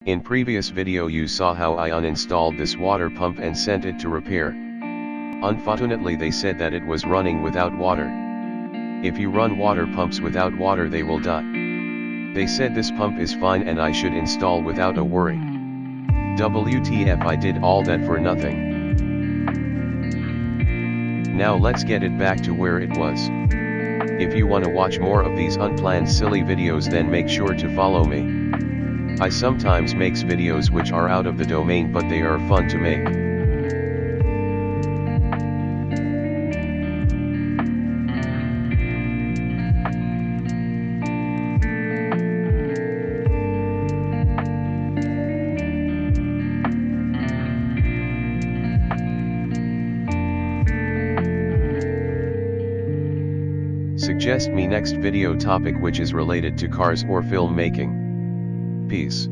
In previous video you saw how I uninstalled this water pump and sent it to repair. Unfortunately they said that it was running without water. If you run water pumps without water they will die. They said this pump is fine and I should install without a worry. WTF, I did all that for nothing. Now let's get it back to where it was. If you want to watch more of these unplanned silly videos then make sure to follow me. I sometimes makes videos which are out of the domain but they are fun to make. Suggest me next video topic which is related to cars or film making. Peace.